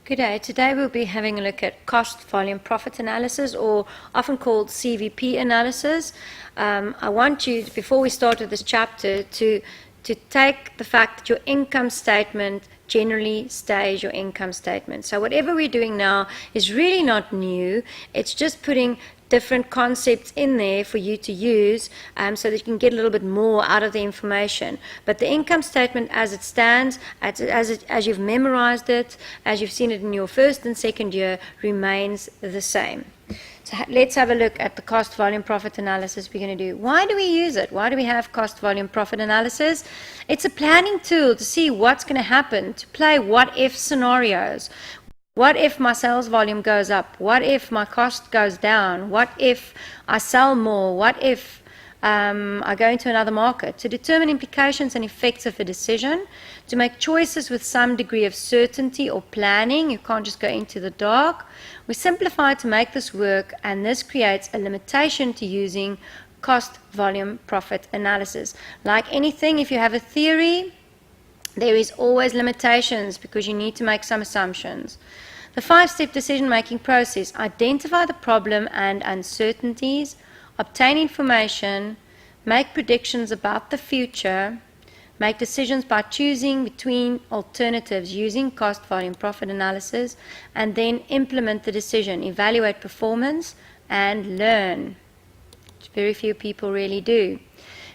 Good day. Today we'll be having a look at cost volume profit analysis, or often called CVP analysis. I want you, before we start with this chapter, to take the fact that your income statement generally stays your income statement. So whatever we're doing now is really not new. It's just putting different concepts in there for you to use so that you can get a little bit more out of the information. But the income statement as it stands, as you've memorized it, as you've seen it in your first and second year, remains the same. So let's have a look at the cost volume profit analysis we're going to do. Why do we use it? Why do we have cost volume profit analysis? It's a planning tool to see what's going to happen, to play what if scenarios. What if my sales volume goes up? What if my cost goes down? What if I sell more? What if I go into another market? To determine implications and effects of a decision, to make choices with some degree of certainty or planning. You can't just go into the dark. We simplify to make this work, and this creates a limitation to using cost volume profit analysis. Like anything, if you have a theory, there is always limitations because you need to make some assumptions. The 5-step decision-making process: identify the problem and uncertainties, obtain information, make predictions about the future, make decisions by choosing between alternatives using cost volume profit analysis, and then implement the decision, evaluate performance, and learn, which very few people really do.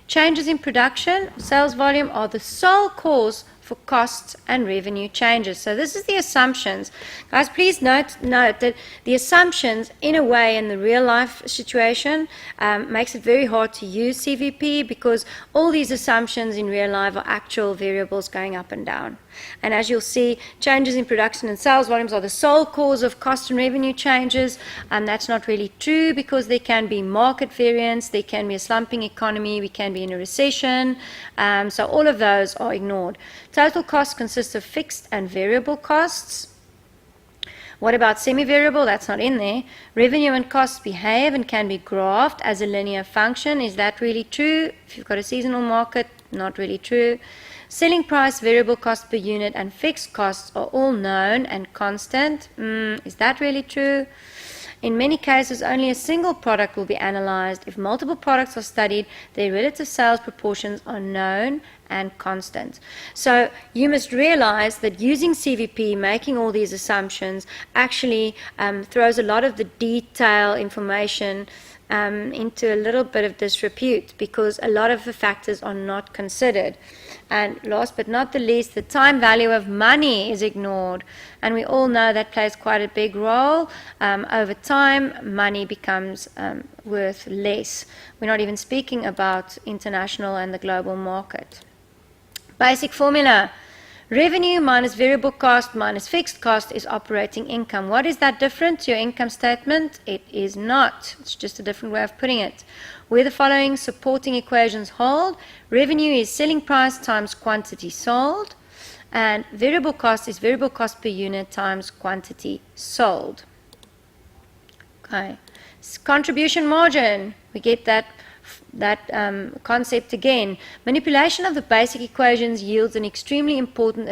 Changes in production, sales volume are the sole cause for costs and revenue changes. So this is the assumptions. Guys, please note that the assumptions, in a way, in the real life situation, makes it very hard to use CVP, because all these assumptions in real life are actual variables going up and down. And as you'll see, changes in production and sales volumes are the sole cause of cost and revenue changes, and that's not really true, because there can be market variance, there can be a slumping economy, we can be in a recession, so all of those are ignored. Total cost consists of fixed and variable costs. What about semi-variable? That's not in there. Revenue and costs behave and can be graphed as a linear function. Is that really true? If you've got a seasonal market, not really true. Selling price, variable cost per unit, and fixed costs are all known and constant. Is that really true? In many cases, only a single product will be analyzed. If multiple products are studied, their relative sales proportions are known and constant. So you must realize that using CVP, making all these assumptions, actually throws a lot of the detail information into a little bit of disrepute, because a lot of the factors are not considered. And last but not the least, the time value of money is ignored. And we all know that plays quite a big role. Over time, money becomes worth less. We're not even speaking about international and the global market. Basic formula: revenue minus variable cost minus fixed cost is operating income. What is that different to your income statement? It is not. It's just a different way of putting it. Where the following supporting equations hold: revenue is selling price times quantity sold, and variable cost is variable cost per unit times quantity sold. Okay. Contribution margin, we get that concept again. Manipulation of the basic equations yields an extremely important